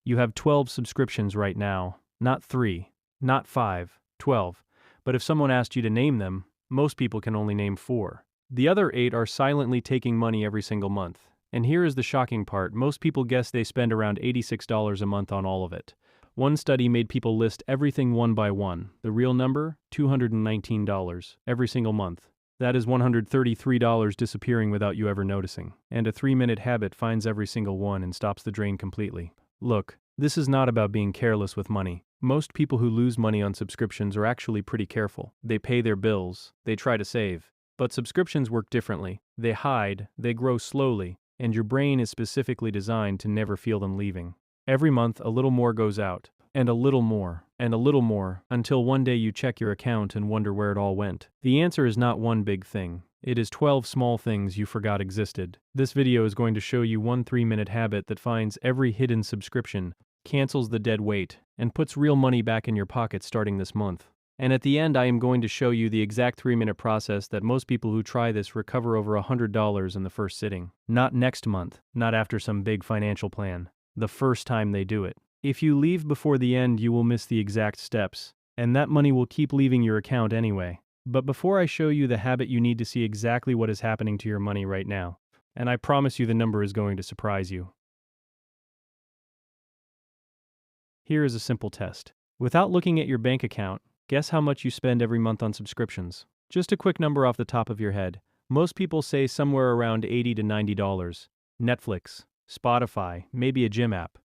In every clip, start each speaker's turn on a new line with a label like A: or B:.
A: You have 12 subscriptions right now, not 3, not 5, 12. But if someone asked you to name them, most people can only name 4. The other 8 are silently taking money every single month. And here is the shocking part: most people guess they spend around $86 a month on all of it. One study made people list everything one by one. The real number? $219 every single month. That is $133 disappearing without you ever noticing. And a 3-minute habit finds every single one and stops the drain completely. Look, this is not about being careless with money. Most people who lose money on subscriptions are actually pretty careful. They pay their bills, they try to save. But subscriptions work differently. They hide, they grow slowly, and your brain is specifically designed to never feel them leaving. Every month, a little more goes out, and a little more, and a little more, until one day you check your account and wonder where it all went. The answer is not one big thing. It is 12 small things you forgot existed. This video is going to show you one 3-minute habit that finds every hidden subscription, cancels the dead weight, and puts real money back in your pocket starting this month. And at the end, I am going to show you the exact 3-minute process that most people who try this recover over $100 in the first sitting. Not next month, not after some big financial plan. The first time they do it. If you leave before the end, you will miss the exact steps, and that money will keep leaving your account anyway. But before I show you the habit, you need to see exactly what is happening to your money right now. And I promise you the number is going to surprise you. Here is a simple test. Without looking at your bank account, guess how much you spend every month on subscriptions. Just a quick number off the top of your head. Most people say somewhere around $80 to $90. Netflix, Spotify, maybe a gym app.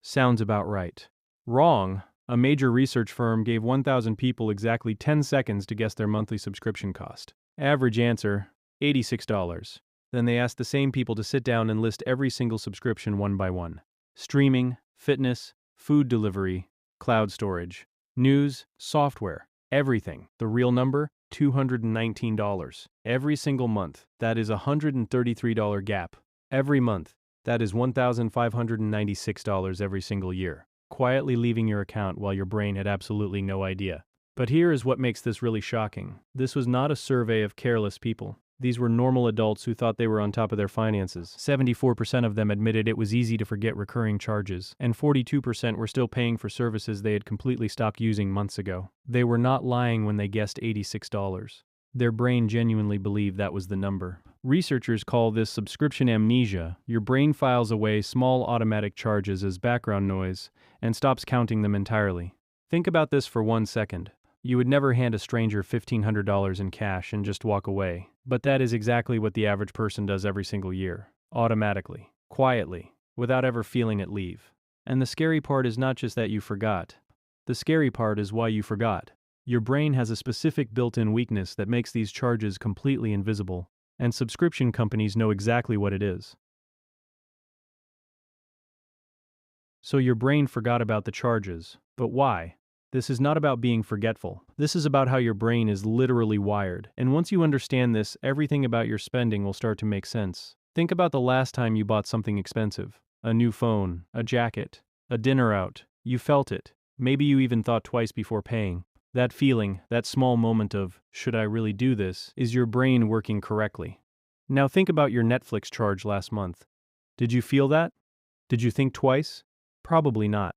A: Sounds about right. Wrong. A major research firm gave 1,000 people exactly 10 seconds to guess their monthly subscription cost. Average answer, $86. Then they asked the same people to sit down and list every single subscription one by one. Streaming, fitness, food delivery, cloud storage, news, software, everything. The real number? $219. Every single month. That is a $133 gap. Every month. That is $1,596 every single year. Quietly leaving your account while your brain had absolutely no idea. But here is what makes this really shocking. This was not a survey of careless people. These were normal adults who thought they were on top of their finances. 74% of them admitted it was easy to forget recurring charges, and 42% were still paying for services they had completely stopped using months ago. They were not lying when they guessed $86. Their brain genuinely believed that was the number. Researchers call this subscription amnesia. Your brain files away small automatic charges as background noise and stops counting them entirely. Think about this for 1 second. You would never hand a stranger $1,500 in cash and just walk away. But that is exactly what the average person does every single year. Automatically. Quietly. Without ever feeling it leave. And the scary part is not just that you forgot. The scary part is why you forgot. Your brain has a specific built-in weakness that makes these charges completely invisible. And subscription companies know exactly what it is. So your brain forgot about the charges. But why? This is not about being forgetful. This is about how your brain is literally wired. And once you understand this, everything about your spending will start to make sense. Think about the last time you bought something expensive. A new phone, a jacket, a dinner out. You felt it. Maybe you even thought twice before paying. That feeling, that small moment of, should I really do this, is your brain working correctly. Now think about your Netflix charge last month. Did you feel that? Did you think twice? Probably not.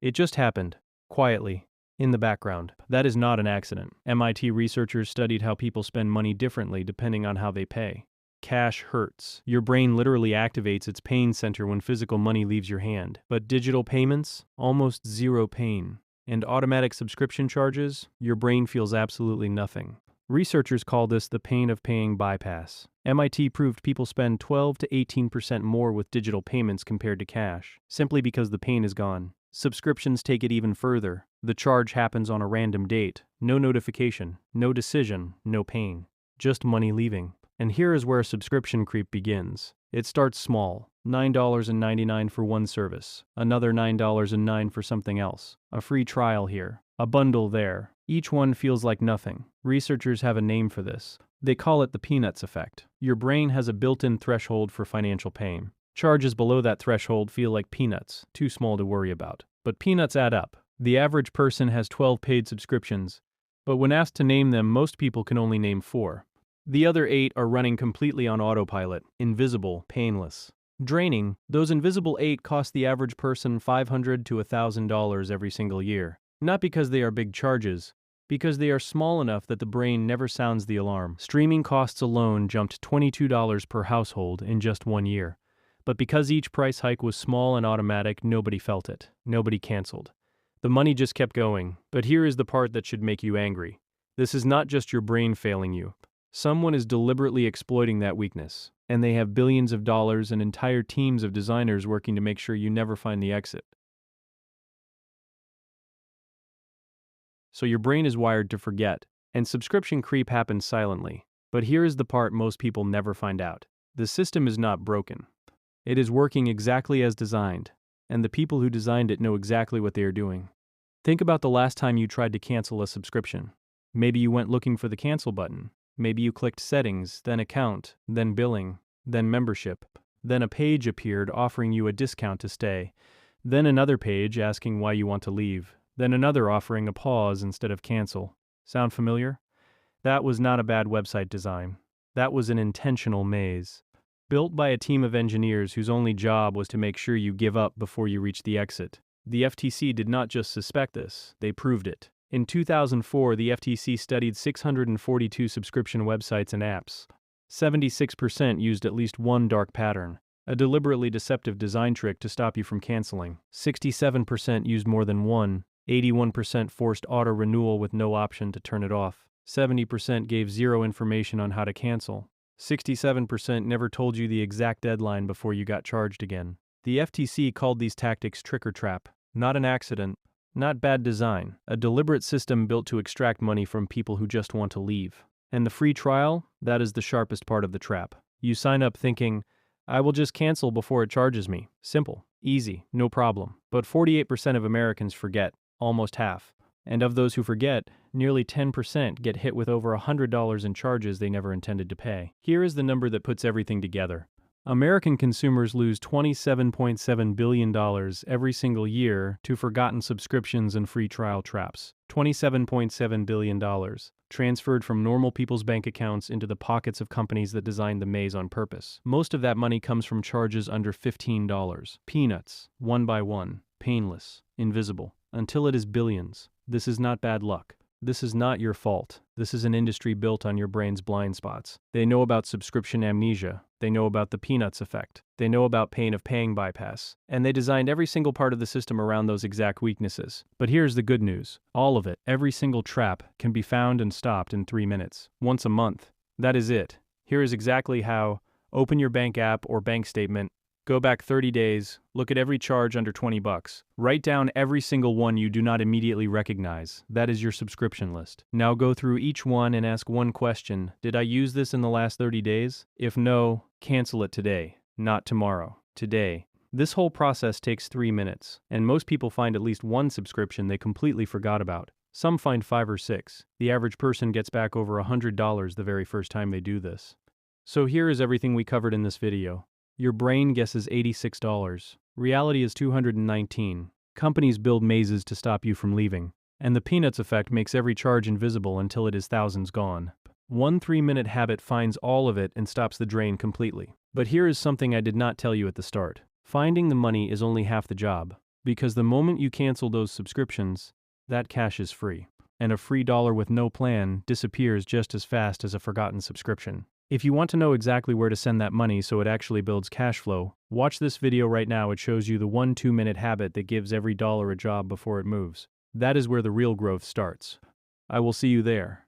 A: It just happened. Quietly. In the background. That is not an accident. MIT researchers studied how people spend money differently depending on how they pay. Cash hurts. Your brain literally activates its pain center when physical money leaves your hand. But digital payments? Almost zero pain. And automatic subscription charges? Your brain feels absolutely nothing. Researchers call this the pain of paying bypass. MIT proved people spend 12 to 18% more with digital payments compared to cash, simply because the pain is gone. Subscriptions take it even further. The charge happens on a random date. No notification, no decision, no pain. Just money leaving. And here is where subscription creep begins. It starts small. $9.99 for one service. Another $9.09 for something else. A free trial here. A bundle there. Each one feels like nothing. Researchers have a name for this. They call it the peanuts effect. Your brain has a built-in threshold for financial pain. Charges below that threshold feel like peanuts, too small to worry about. But peanuts add up. The average person has 12 paid subscriptions, but when asked to name them, most people can only name 4. The other 8 are running completely on autopilot, invisible, painless. Draining, those invisible 8 cost the average person $500 to $1,000 every single year. Not because they are big charges, because they are small enough that the brain never sounds the alarm. Streaming costs alone jumped $22 per household in just 1 year. But because each price hike was small and automatic, nobody felt it. Nobody canceled. The money just kept going. But here is the part that should make you angry. This is not just your brain failing you. Someone is deliberately exploiting that weakness, and they have billions of dollars and entire teams of designers working to make sure you never find the exit. So your brain is wired to forget, and subscription creep happens silently. But here is the part most people never find out. The system is not broken. It is working exactly as designed, and the people who designed it know exactly what they are doing. Think about the last time you tried to cancel a subscription. Maybe you went looking for the cancel button. Maybe you clicked settings, then account, then billing, then membership. Then a page appeared offering you a discount to stay. Then another page asking why you want to leave. Then another offering a pause instead of cancel. Sound familiar? That was not a bad website design. That was an intentional maze. Built by a team of engineers whose only job was to make sure you give up before you reach the exit. The FTC did not just suspect this, they proved it. In 2004, the FTC studied 642 subscription websites and apps. 76% used at least one dark pattern, a deliberately deceptive design trick to stop you from canceling. 67% used more than one. 81% forced auto-renewal with no option to turn it off. 70% gave zero information on how to cancel. 67% never told you the exact deadline before you got charged again. The FTC called these tactics trick or trap. Not an accident, not bad design, a deliberate system built to extract money from people who just want to leave. And the free trial, that is the sharpest part of the trap. You sign up thinking, I will just cancel before it charges me. Simple, easy, no problem. But 48% of Americans forget, almost half. And of those who forget, nearly 10% get hit with over $100 in charges they never intended to pay. Here is the number that puts everything together. American consumers lose $27.7 billion every single year to forgotten subscriptions and free trial traps. $27.7 billion transferred from normal people's bank accounts into the pockets of companies that designed the maze on purpose. Most of that money comes from charges under $15. Peanuts, one by one, painless, invisible, until it is billions. This is not bad luck. This is not your fault. This is an industry built on your brain's blind spots. They know about subscription amnesia. They know about the peanuts effect. They know about pain of paying bypass. And they designed every single part of the system around those exact weaknesses. But here's the good news. All of it, every single trap, can be found and stopped in 3 minutes. Once a month. That is it. Here is exactly how. Open your bank app or bank statement. Go back 30 days, look at every charge under $20. Write down every single one you do not immediately recognize. That is your subscription list. Now go through each one and ask one question. Did I use this in the last 30 days? If no, cancel it today. Not tomorrow. Today. This whole process takes 3 minutes, and most people find at least one subscription they completely forgot about. Some find 5 or 6. The average person gets back over $100 the very first time they do this. So here is everything we covered in this video. Your brain guesses $86. Reality is $219. Companies build mazes to stop you from leaving. And the peanuts effect makes every charge invisible until it is thousands gone. One 3-minute habit finds all of it and stops the drain completely. But here is something I did not tell you at the start. Finding the money is only half the job. Because the moment you cancel those subscriptions, that cash is free. And a free dollar with no plan disappears just as fast as a forgotten subscription. If you want to know exactly where to send that money so it actually builds cash flow, watch this video right now. It shows you the 1-2-minute habit that gives every dollar a job before it moves. That is where the real growth starts. I will see you there.